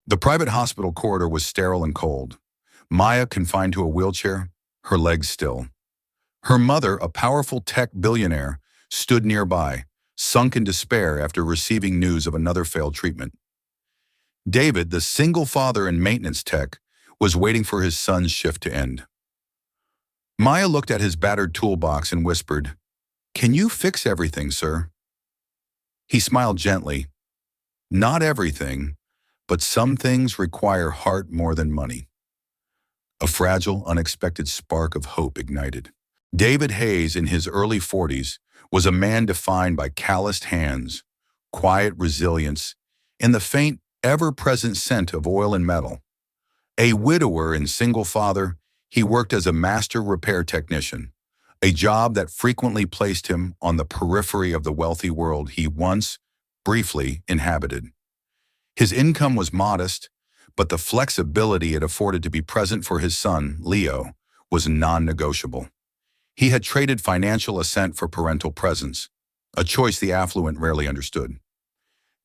The private hospital corridor was sterile and cold. Maya confined to a wheelchair, her legs still. Her mother, a powerful tech billionaire, stood nearby, sunk in despair after receiving news of another failed treatment. David, the single father and maintenance tech, was waiting for his son's shift to end. Maya looked at his battered toolbox and whispered, "Can you fix everything, sir?" He smiled gently. "Not everything, but some things require heart more than money." A fragile, unexpected spark of hope ignited. David Hayes, in his early 40s, was a man defined by calloused hands, quiet resilience, and the faint, ever-present scent of oil and metal. A widower and single father, he worked as a master repair technician, a job that frequently placed him on the periphery of the wealthy world he once, briefly, inhabited. His income was modest, but the flexibility it afforded to be present for his son, Leo, was non-negotiable. He had traded financial ascent for parental presence, a choice the affluent rarely understood.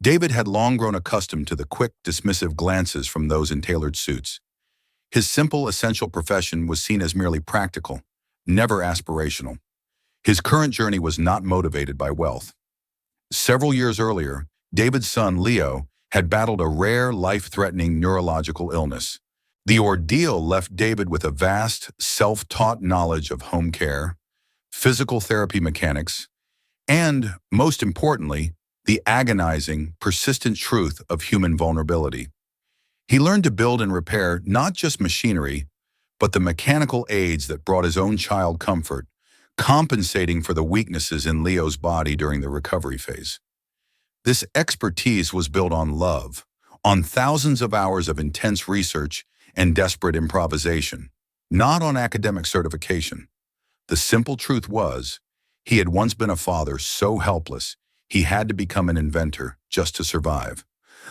David had long grown accustomed to the quick, dismissive glances from those in tailored suits. His simple, essential profession was seen as merely practical, never aspirational. His current journey was not motivated by wealth. Several years earlier, David's son, Leo, had battled a rare, life-threatening neurological illness. The ordeal left David with a vast, self-taught knowledge of home care, physical therapy mechanics, and, most importantly, the agonizing, persistent truth of human vulnerability. He learned to build and repair not just machinery, but the mechanical aids that brought his own child comfort, compensating for the weaknesses in Leo's body during the recovery phase. This expertise was built on love, on thousands of hours of intense research and desperate improvisation, not on academic certification. The simple truth was, he had once been a father so helpless, he had to become an inventor just to survive.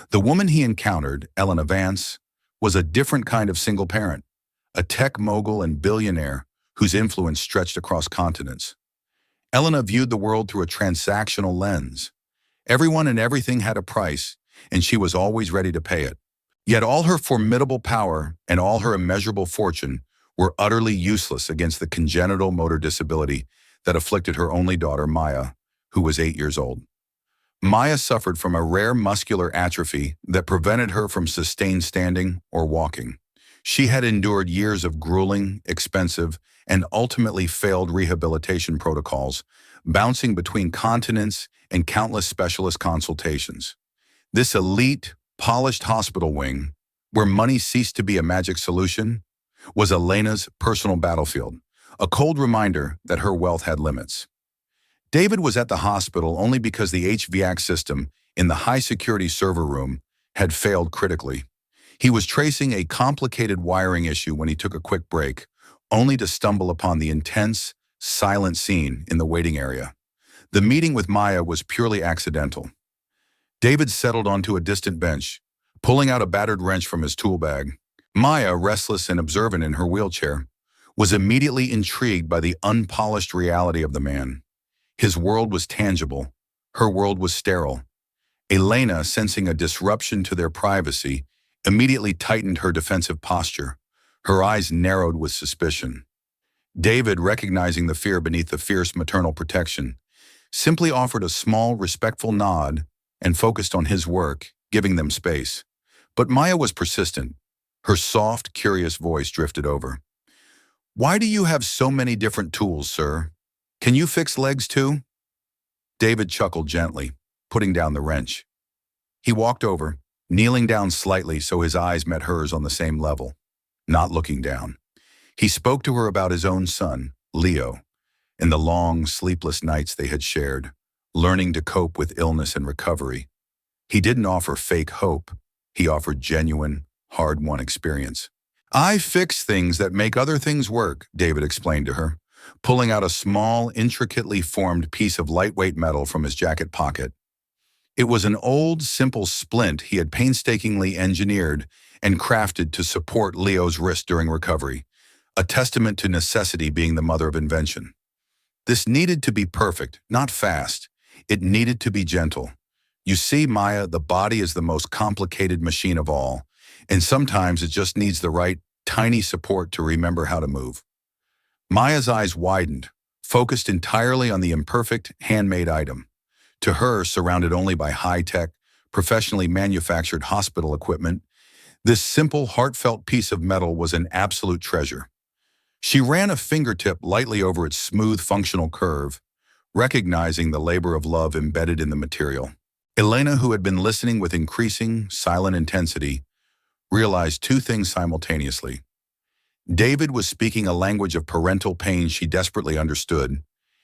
The woman he encountered, Elena Vance, was a different kind of single parent, a tech mogul and billionaire whose influence stretched across continents. Elena viewed the world through a transactional lens. Everyone and everything had a price, and she was always ready to pay it. Yet all her formidable power and all her immeasurable fortune were utterly useless against the congenital motor disability that afflicted her only daughter, Maya, who was 8 years old. Maya suffered from a rare muscular atrophy that prevented her from sustained standing or walking. She had endured years of grueling, expensive, and ultimately failed rehabilitation protocols, bouncing between continents and countless specialist consultations. This elite, polished hospital wing, where money ceased to be a magic solution, was Elena's personal battlefield, a cold reminder that her wealth had limits. David was at the hospital only because the HVAC system in the high-security server room had failed critically. He was tracing a complicated wiring issue when he took a quick break, only to stumble upon the intense, silent scene in the waiting area. The meeting with Maya was purely accidental. David settled onto a distant bench, pulling out a battered wrench from his tool bag. Maya, restless and observant in her wheelchair, was immediately intrigued by the unpolished reality of the man. His world was tangible, her world was sterile. Elena, sensing a disruption to their privacy, immediately tightened her defensive posture. Her eyes narrowed with suspicion. David, recognizing the fear beneath the fierce maternal protection, simply offered a small, respectful nod and focused on his work, giving them space. But Maya was persistent. Her soft, curious voice drifted over. "Why do you have so many different tools, sir? Can you fix legs too?" David chuckled gently, putting down the wrench. He walked over, kneeling down slightly so his eyes met hers on the same level, not looking down. He spoke to her about his own son, Leo, and the long, sleepless nights they had shared, learning to cope with illness and recovery. He didn't offer fake hope. He offered genuine, hard-won experience. "I fix things that make other things work," David explained to her, pulling out a small, intricately formed piece of lightweight metal from his jacket pocket. It was an old, simple splint he had painstakingly engineered and crafted to support Leo's wrist during recovery, a testament to necessity being the mother of invention. This needed to be perfect, not fast. It needed to be gentle. You see, Maya, the body is the most complicated machine of all, and sometimes it just needs the right, tiny support to remember how to move. Maya's eyes widened, focused entirely on the imperfect, handmade item. To her, surrounded only by high-tech, professionally manufactured hospital equipment, this simple, heartfelt piece of metal was an absolute treasure. She ran a fingertip lightly over its smooth, functional curve, recognizing the labor of love embedded in the material. Elena, who had been listening with increasing, silent intensity, realized two things simultaneously. David was speaking a language of parental pain she desperately understood,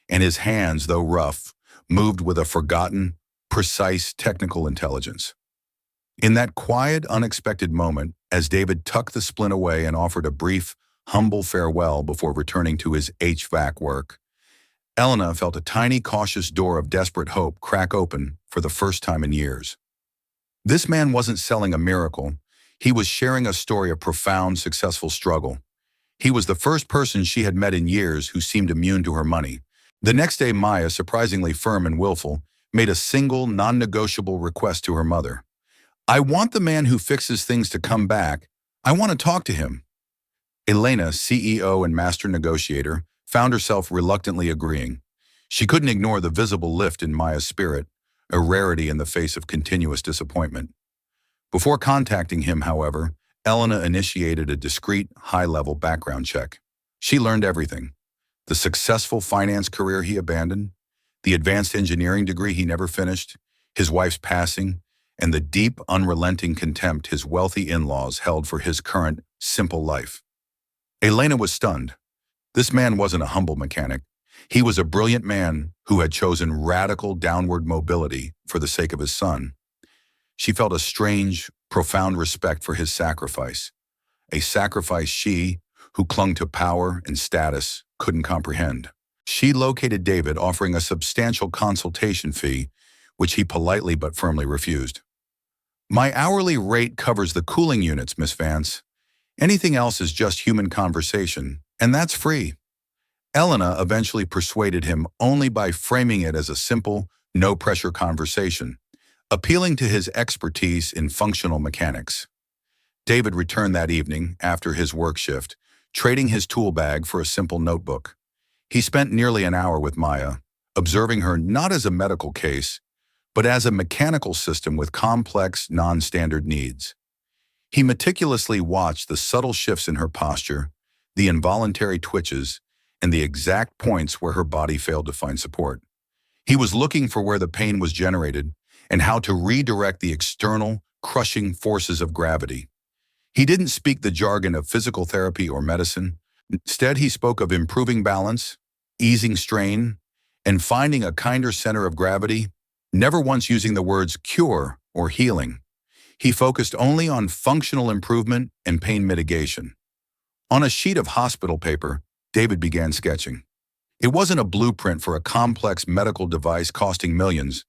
and his hands, though rough, moved with a forgotten, precise technical intelligence. In that quiet, unexpected moment, as David tucked the splint away and offered a brief, humble farewell before returning to his HVAC work, Elena felt a tiny, cautious door of desperate hope crack open for the first time in years. This man wasn't selling a miracle. He was sharing a story of profound, successful struggle. He was the first person she had met in years who seemed immune to her money. The next day, Maya, surprisingly firm and willful, made a single, non-negotiable request to her mother. "I want the man who fixes things to come back. I want to talk to him." Elena, CEO and master negotiator, found herself reluctantly agreeing. She couldn't ignore the visible lift in Maya's spirit, a rarity in the face of continuous disappointment. Before contacting him, however, Elena initiated a discreet, high-level background check. She learned everything: the successful finance career he abandoned, the advanced engineering degree he never finished, his wife's passing, and the deep, unrelenting contempt his wealthy in-laws held for his current, simple life. Elena was stunned. This man wasn't a humble mechanic. He was a brilliant man who had chosen radical downward mobility for the sake of his son. She felt a strange, profound respect for his sacrifice, a sacrifice she, who clung to power and status, couldn't comprehend. She located David, offering a substantial consultation fee, which he politely but firmly refused. "My hourly rate covers the cooling units, Miss Vance. Anything else is just human conversation, and that's free." Elena eventually persuaded him only by framing it as a simple, no-pressure conversation, appealing to his expertise in functional mechanics. David returned that evening, after his work shift, trading his tool bag for a simple notebook. He spent nearly an hour with Maya, observing her not as a medical case, but as a mechanical system with complex, non-standard needs. He meticulously watched the subtle shifts in her posture, the involuntary twitches, and the exact points where her body failed to find support. He was looking for where the pain was generated and how to redirect the external, crushing forces of gravity. He didn't speak the jargon of physical therapy or medicine. Instead, he spoke of improving balance, easing strain, and finding a kinder center of gravity, never once using the words cure or healing. He focused only on functional improvement and pain mitigation. On a sheet of hospital paper, David began sketching. It wasn't a blueprint for a complex medical device costing millions,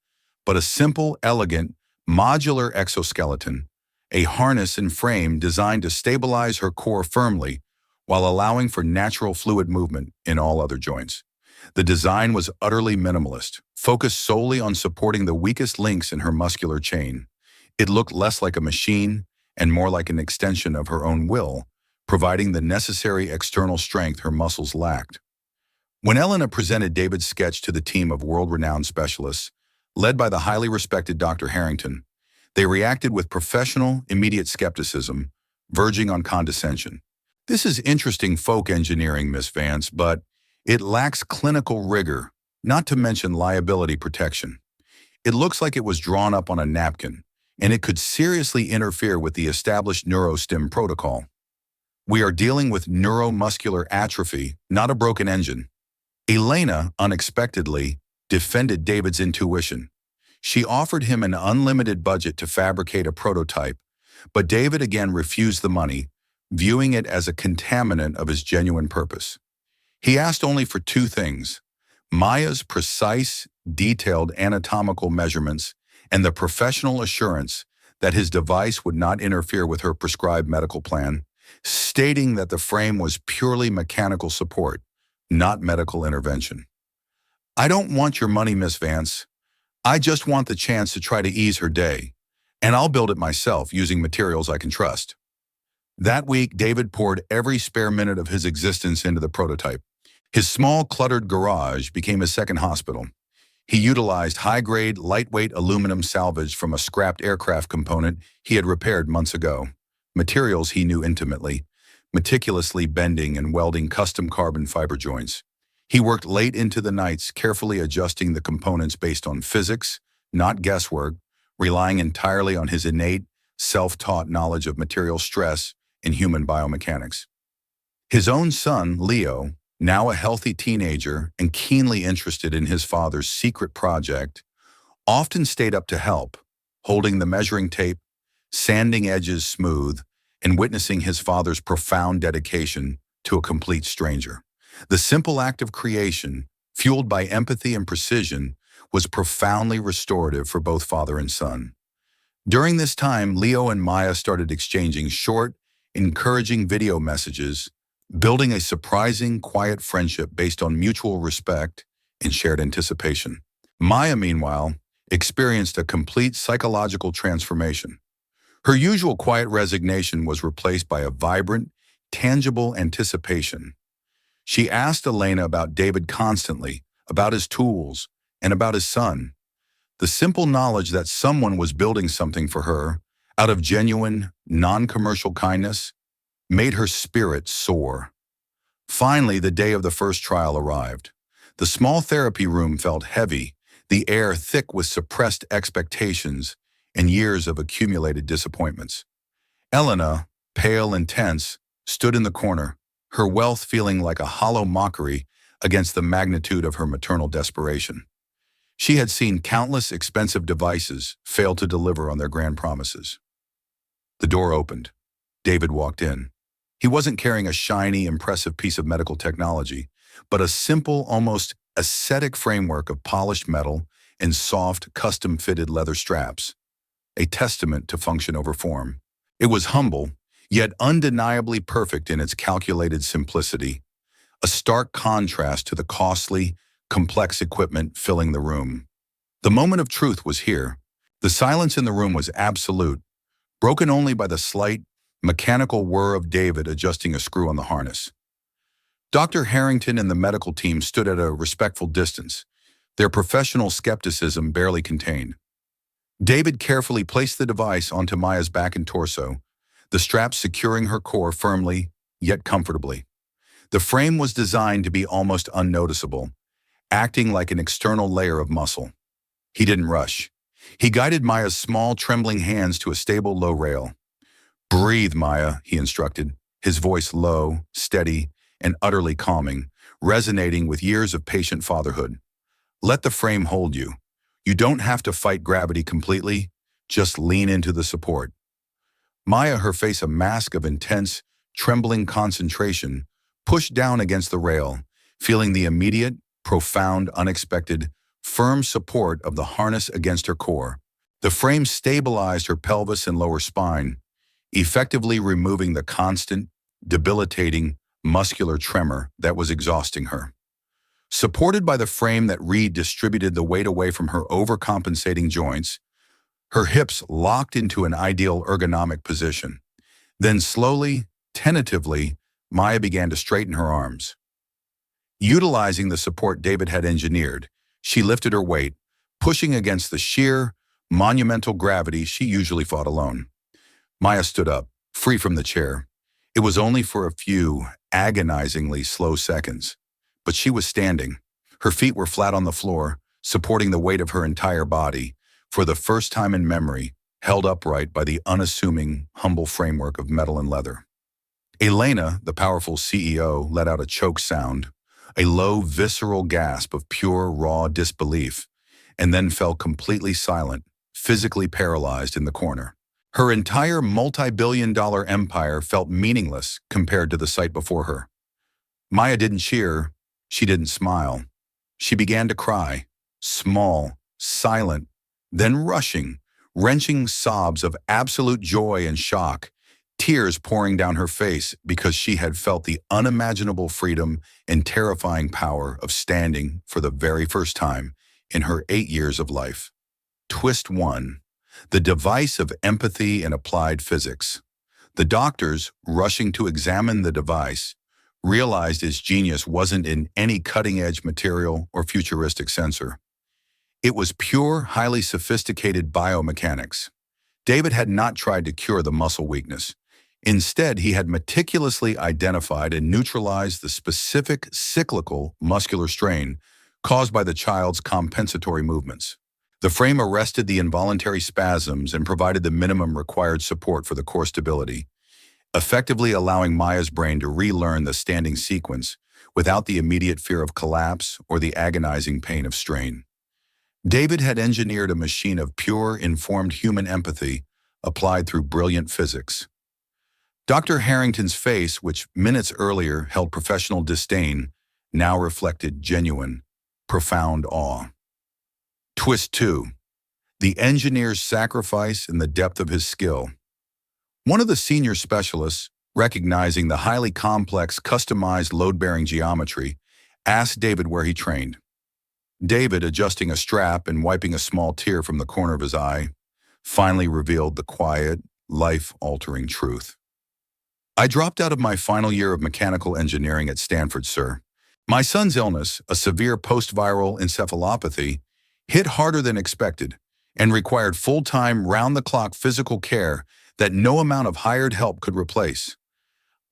but a simple, elegant, modular exoskeleton, a harness and frame designed to stabilize her core firmly while allowing for natural fluid movement in all other joints. The design was utterly minimalist, focused solely on supporting the weakest links in her muscular chain. It looked less like a machine and more like an extension of her own will, providing the necessary external strength her muscles lacked. When Elena presented David's sketch to the team of world-renowned specialists, led by the highly respected Dr. Harrington, they reacted with professional, immediate skepticism, verging on condescension. "This is interesting folk engineering, Miss Vance, but it lacks clinical rigor, not to mention liability protection. It looks like it was drawn up on a napkin, and it could seriously interfere with the established neurostim protocol. We are dealing with neuromuscular atrophy, not a broken engine." Elena, unexpectedly, defended David's intuition. She offered him an unlimited budget to fabricate a prototype, but David again refused the money, viewing it as a contaminant of his genuine purpose. He asked only for two things: Maya's precise, detailed anatomical measurements and the professional assurance that his device would not interfere with her prescribed medical plan, stating that the frame was purely mechanical support, not medical intervention. "I don't want your money, Miss Vance. I just want the chance to try to ease her day, and I'll build it myself using materials I can trust." That week, David poured every spare minute of his existence into the prototype. His small, cluttered garage became his second hospital. He utilized high-grade, lightweight aluminum salvage from a scrapped aircraft component he had repaired months ago. Materials he knew intimately, meticulously bending and welding custom carbon fiber joints. He worked late into the nights, carefully adjusting the components based on physics, not guesswork, relying entirely on his innate, self-taught knowledge of material stress and human biomechanics. His own son, Leo, now a healthy teenager and keenly interested in his father's secret project, often stayed up to help, holding the measuring tape, sanding edges smooth, and witnessing his father's profound dedication to a complete stranger. The simple act of creation, fueled by empathy and precision, was profoundly restorative for both father and son. During this time, Leo and Maya started exchanging short, encouraging video messages, building a surprising, quiet friendship based on mutual respect and shared anticipation. Maya, meanwhile, experienced a complete psychological transformation. Her usual quiet resignation was replaced by a vibrant, tangible anticipation. She asked Elena about David constantly, about his tools, and about his son. The simple knowledge that someone was building something for her, out of genuine, non-commercial kindness, made her spirit soar. Finally, the day of the first trial arrived. The small therapy room felt heavy, the air thick with suppressed expectations and years of accumulated disappointments. Elena, pale and tense, stood in the corner, her wealth feeling like a hollow mockery against the magnitude of her maternal desperation. She had seen countless expensive devices fail to deliver on their grand promises. The door opened. David walked in. He wasn't carrying a shiny, impressive piece of medical technology, but a simple, almost ascetic framework of polished metal and soft, custom-fitted leather straps, a testament to function over form. It was humble, yet undeniably perfect in its calculated simplicity, a stark contrast to the costly, complex equipment filling the room. The moment of truth was here. The silence in the room was absolute, broken only by the slight, mechanical whir of David adjusting a screw on the harness. Dr. Harrington and the medical team stood at a respectful distance, their professional skepticism barely contained. David carefully placed the device onto Maya's back and torso, the straps securing her core firmly, yet comfortably. The frame was designed to be almost unnoticeable, acting like an external layer of muscle. He didn't rush. He guided Maya's small, trembling hands to a stable low rail. "Breathe, Maya," he instructed, his voice low, steady, and utterly calming, resonating with years of patient fatherhood. "Let the frame hold you. You don't have to fight gravity completely, just lean into the support." Maya, her face a mask of intense, trembling concentration, pushed down against the rail, feeling the immediate, profound, unexpected, firm support of the harness against her core. The frame stabilized her pelvis and lower spine, effectively removing the constant, debilitating, muscular tremor that was exhausting her. Supported by the frame that redistributed the weight away from her overcompensating joints, her hips locked into an ideal ergonomic position. Then slowly, tentatively, Maya began to straighten her arms. Utilizing the support David had engineered, she lifted her weight, pushing against the sheer, monumental gravity she usually fought alone. Maya stood up, free from the chair. It was only for a few agonizingly slow seconds, but she was standing. Her feet were flat on the floor, supporting the weight of her entire body, for the first time in memory, held upright by the unassuming, humble framework of metal and leather. Elena, the powerful CEO, let out a choke sound, a low, visceral gasp of pure, raw disbelief, and then fell completely silent, physically paralyzed in the corner. Her entire multi-billion-dollar empire felt meaningless compared to the sight before her. Maya didn't cheer. She didn't smile. She began to cry, small, silent, then rushing, wrenching sobs of absolute joy and shock, tears pouring down her face because she had felt the unimaginable freedom and terrifying power of standing for the very first time in her 8 years of life. Twist 1. The device of empathy and applied physics. The doctors, rushing to examine the device, realized its genius wasn't in any cutting-edge material or futuristic sensor. It was pure, highly sophisticated biomechanics. David had not tried to cure the muscle weakness. Instead, he had meticulously identified and neutralized the specific cyclical muscular strain caused by the child's compensatory movements. The frame arrested the involuntary spasms and provided the minimum required support for the core stability, effectively allowing Maya's brain to relearn the standing sequence without the immediate fear of collapse or the agonizing pain of strain. David had engineered a machine of pure, informed human empathy applied through brilliant physics. Dr. Harrington's face, which minutes earlier held professional disdain, now reflected genuine, profound awe. Twist 2. The engineer's sacrifice in the depth of his skill. One of the senior specialists, recognizing the highly complex, customized load-bearing geometry, asked David where he trained. David, adjusting a strap and wiping a small tear from the corner of his eye, finally revealed the quiet, life-altering truth. I dropped out of my final year of mechanical engineering at Stanford, sir. My son's illness, a severe post-viral encephalopathy, hit harder than expected and required full-time, round-the-clock physical care that no amount of hired help could replace.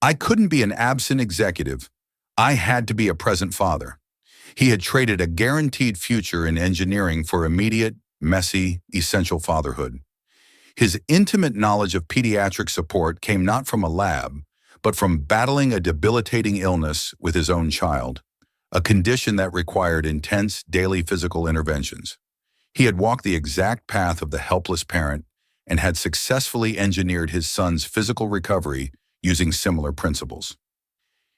I couldn't be an absent executive. I had to be a present father. He had traded a guaranteed future in engineering for immediate, messy, essential fatherhood. His intimate knowledge of pediatric support came not from a lab, but from battling a debilitating illness with his own child, a condition that required intense daily physical interventions. He had walked the exact path of the helpless parent and had successfully engineered his son's physical recovery using similar principles.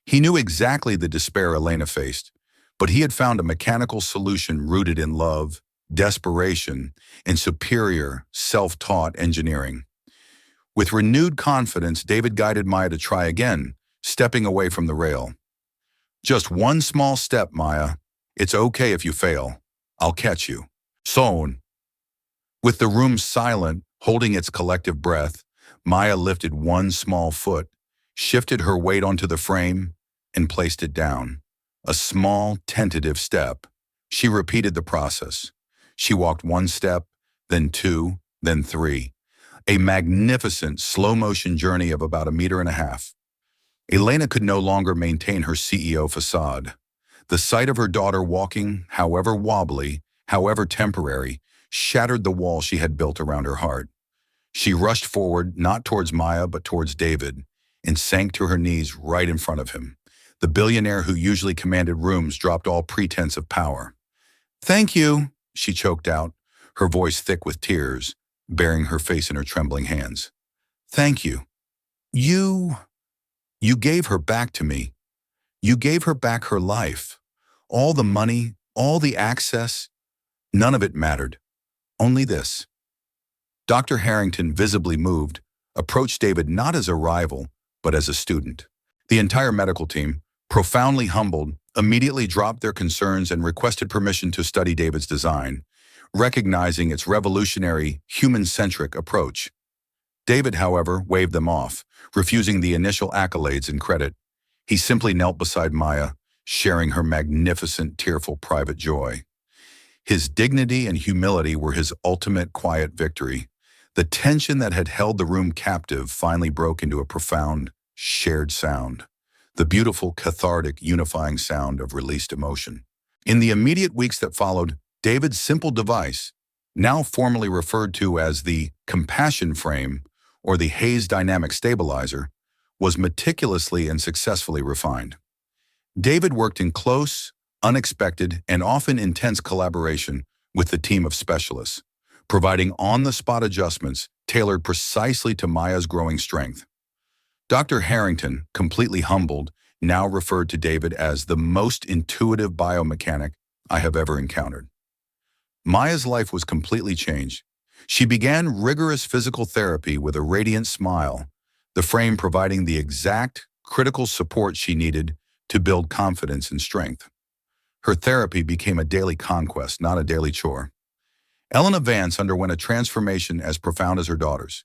He knew exactly the despair Elena faced, but he had found a mechanical solution rooted in love, desperation, and superior, self-taught engineering. With renewed confidence, David guided Maya to try again, stepping away from the rail. Just one small step, Maya. It's okay if you fail. I'll catch you. Soon. With the room silent, holding its collective breath, Maya lifted one small foot, shifted her weight onto the frame, and placed it down. A small, tentative step. She repeated the process. She walked one step, then two, then three. A magnificent, slow-motion journey of about 1.5 meters. Elena could no longer maintain her CEO facade. The sight of her daughter walking, however wobbly, however temporary, shattered the wall she had built around her heart. She rushed forward, not towards Maya, but towards David, and sank to her knees right in front of him. The billionaire who usually commanded rooms dropped all pretense of power. "Thank you," she choked out, her voice thick with tears, burying her face in her trembling hands. "Thank you. You gave her back to me. You gave her back her life. All the money, all the access, none of it mattered. Only this." Dr. Harrington, visibly moved, approached David not as a rival, but as a student. The entire medical team, profoundly humbled, immediately dropped their concerns and requested permission to study David's design, recognizing its revolutionary, human-centric approach. David, however, waved them off, refusing the initial accolades and credit. He simply knelt beside Maya, sharing her magnificent, tearful private joy. His dignity and humility were his ultimate quiet victory. The tension that had held the room captive finally broke into a profound, shared sound. The beautiful, cathartic, unifying sound of released emotion. In the immediate weeks that followed, David's simple device, now formally referred to as the compassion frame or the Hayes dynamic stabilizer, was meticulously and successfully refined. David worked in close, unexpected, and often intense collaboration with the team of specialists, providing on-the-spot adjustments tailored precisely to Maya's growing strength. Dr. Harrington, completely humbled, now referred to David as the most intuitive biomechanic I have ever encountered. Maya's life was completely changed. She began rigorous physical therapy with a radiant smile, the frame providing the exact, critical support she needed to build confidence and strength. Her therapy became a daily conquest, not a daily chore. Elena Vance underwent a transformation as profound as her daughter's.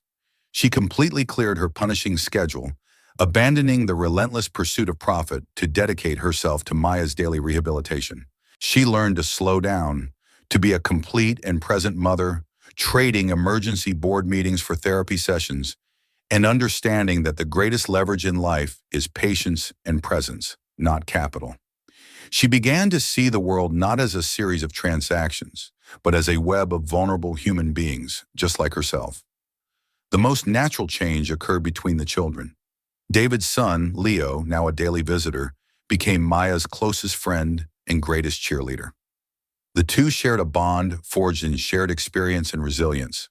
She completely cleared her punishing schedule, abandoning the relentless pursuit of profit to dedicate herself to Maya's daily rehabilitation. She learned to slow down, to be a complete and present mother, trading emergency board meetings for therapy sessions, and understanding that the greatest leverage in life is patience and presence, not capital. She began to see the world not as a series of transactions, but as a web of vulnerable human beings, just like herself. The most natural change occurred between the children. David's son, Leo, now a daily visitor, became Maya's closest friend and greatest cheerleader. The two shared a bond forged in shared experience and resilience.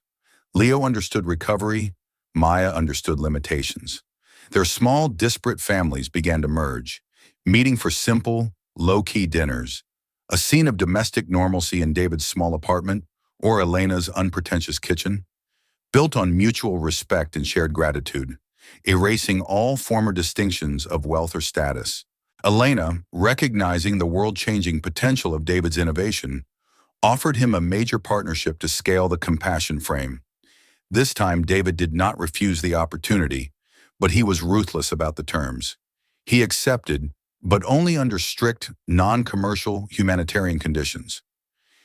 Leo understood recovery, Maya understood limitations. Their small, disparate families began to merge, meeting for simple, low-key dinners, a scene of domestic normalcy in David's small apartment or Elena's unpretentious kitchen, built on mutual respect and shared gratitude, erasing all former distinctions of wealth or status. Elena, recognizing the world-changing potential of David's innovation, offered him a major partnership to scale the compassion frame. This time, David did not refuse the opportunity, but he was ruthless about the terms. He accepted, but only under strict, non-commercial humanitarian conditions.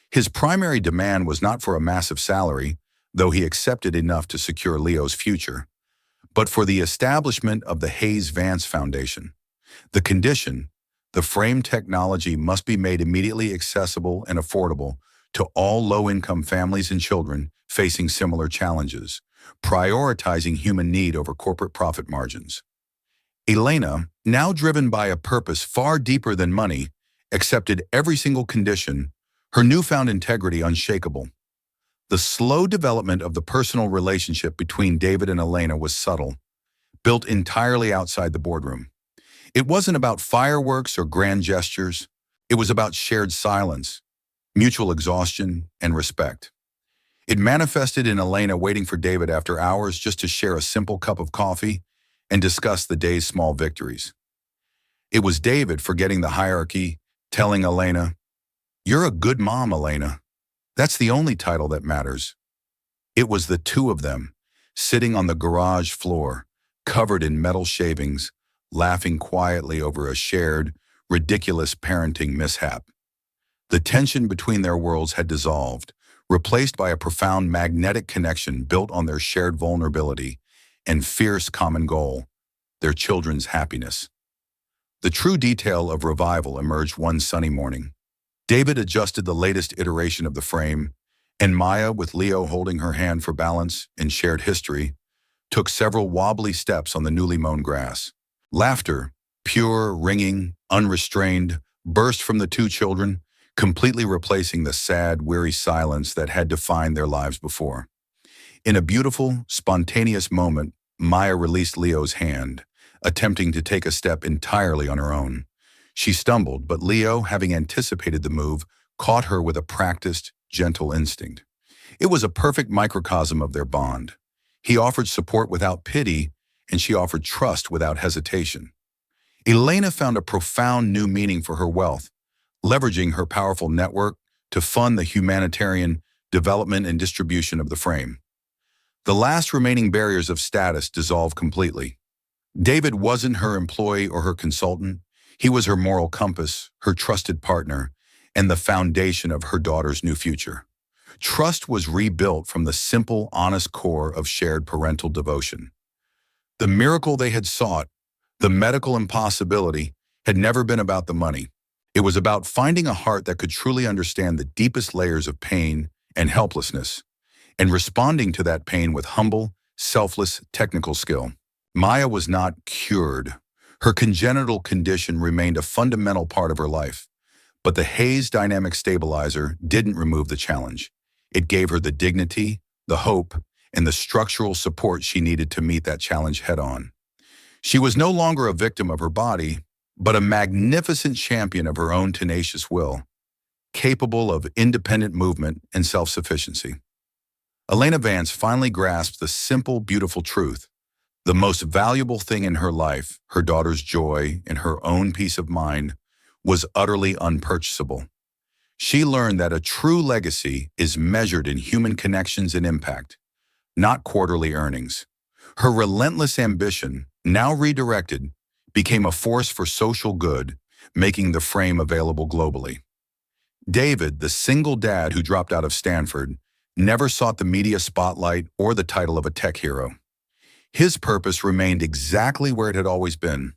His primary demand was not for a massive salary, though he accepted enough to secure Leo's future, but for the establishment of the Hayes-Vance Foundation. The condition, the frame technology must be made immediately accessible and affordable to all low-income families and children facing similar challenges, prioritizing human need over corporate profit margins. Elena, now driven by a purpose far deeper than money, accepted every single condition, her newfound integrity unshakable. The slow development of the personal relationship between David and Elena was subtle, built entirely outside the boardroom. It wasn't about fireworks or grand gestures. It was about shared silence, mutual exhaustion, and respect. It manifested in Elena waiting for David after hours just to share a simple cup of coffee and discuss the day's small victories. It was David forgetting the hierarchy, telling Elena, "You're a good mom, Elena. That's the only title that matters." It was the two of them, sitting on the garage floor, covered in metal shavings, laughing quietly over a shared, ridiculous parenting mishap. The tension between their worlds had dissolved, replaced by a profound magnetic connection built on their shared vulnerability and fierce common goal, their children's happiness. The true detail of revival emerged one sunny morning. David adjusted the latest iteration of the frame, and Maya, with Leo holding her hand for balance and shared history, took several wobbly steps on the newly mown grass. Laughter, pure, ringing, unrestrained, burst from the two children, completely replacing the sad, weary silence that had defined their lives before. In a beautiful, spontaneous moment, Maya released Leo's hand, attempting to take a step entirely on her own. She stumbled, but Leo, having anticipated the move, caught her with a practiced, gentle instinct. It was a perfect microcosm of their bond. He offered support without pity, and she offered trust without hesitation. Elena found a profound new meaning for her wealth, leveraging her powerful network to fund the humanitarian development and distribution of the frame. The last remaining barriers of status dissolved completely. David wasn't her employee or her consultant. He was her moral compass, her trusted partner, and the foundation of her daughter's new future. Trust was rebuilt from the simple, honest core of shared parental devotion. The miracle they had sought, the medical impossibility, had never been about the money. It was about finding a heart that could truly understand the deepest layers of pain and helplessness, and responding to that pain with humble, selfless technical skill. Maya was not cured. Her congenital condition remained a fundamental part of her life, but the Hayes dynamic stabilizer didn't remove the challenge. It gave her the dignity, the hope, and the structural support she needed to meet that challenge head-on. She was no longer a victim of her body, but a magnificent champion of her own tenacious will, capable of independent movement and self-sufficiency. Elena Vance finally grasped the simple, beautiful truth. The most valuable thing in her life, her daughter's joy and her own peace of mind, was utterly unpurchasable. She learned that a true legacy is measured in human connections and impact, not quarterly earnings. Her relentless ambition, now redirected, became a force for social good, making the frame available globally. David, the single dad who dropped out of Stanford, never sought the media spotlight or the title of a tech hero. His purpose remained exactly where it had always been,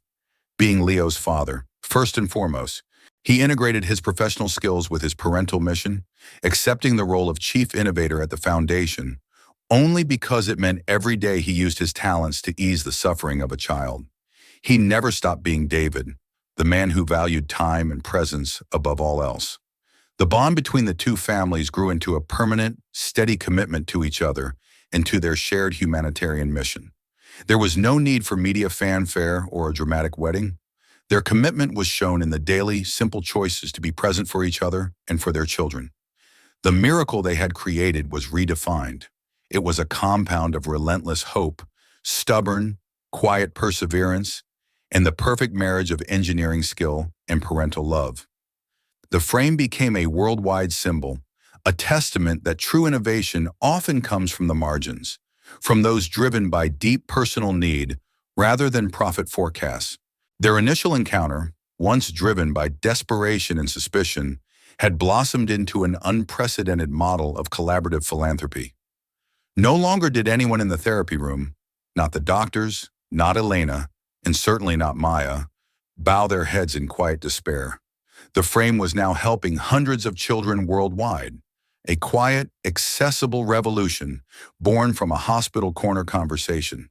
being Leo's father. First and foremost, he integrated his professional skills with his parental mission, accepting the role of chief innovator at the foundation, only because it meant every day he used his talents to ease the suffering of a child. He never stopped being David, the man who valued time and presence above all else. The bond between the two families grew into a permanent, steady commitment to each other and to their shared humanitarian mission. There was no need for media fanfare or a dramatic wedding. Their commitment was shown in the daily, simple choices to be present for each other and for their children. The miracle they had created was redefined. It was a compound of relentless hope, stubborn, quiet perseverance, and the perfect marriage of engineering skill and parental love. The frame became a worldwide symbol, a testament that true innovation often comes from the margins, from those driven by deep personal need rather than profit forecasts. Their initial encounter, once driven by desperation and suspicion, had blossomed into an unprecedented model of collaborative philanthropy. No longer did anyone in the therapy room, not the doctors, not Elena, and certainly not Maya, bow their heads in quiet despair. The frame was now helping hundreds of children worldwide, a quiet, accessible revolution born from a hospital corner conversation.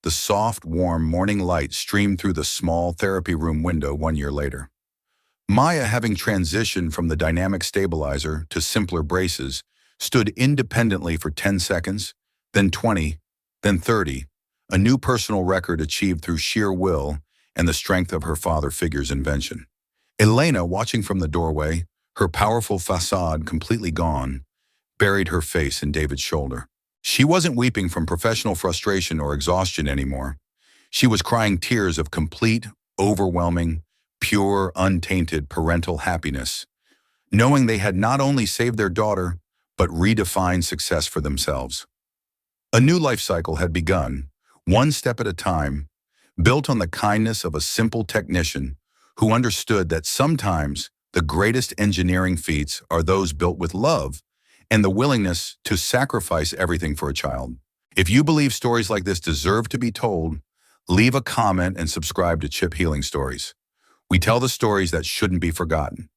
The soft, warm morning light streamed through the small therapy room window 1 year later. Maya, having transitioned from the dynamic stabilizer to simpler braces, stood independently for 10 seconds, then 20, then 30, a new personal record achieved through sheer will and the strength of her father figure's invention. Elena, watching from the doorway, her powerful facade completely gone, buried her face in David's shoulder. She wasn't weeping from professional frustration or exhaustion anymore. She was crying tears of complete, overwhelming, pure, untainted parental happiness, knowing they had not only saved their daughter, but redefined success for themselves. A new life cycle had begun, one step at a time, built on the kindness of a simple technician who understood that sometimes the greatest engineering feats are those built with love and the willingness to sacrifice everything for a child. If you believe stories like this deserve to be told, leave a comment and subscribe to Chip Healing Stories. We tell the stories that shouldn't be forgotten.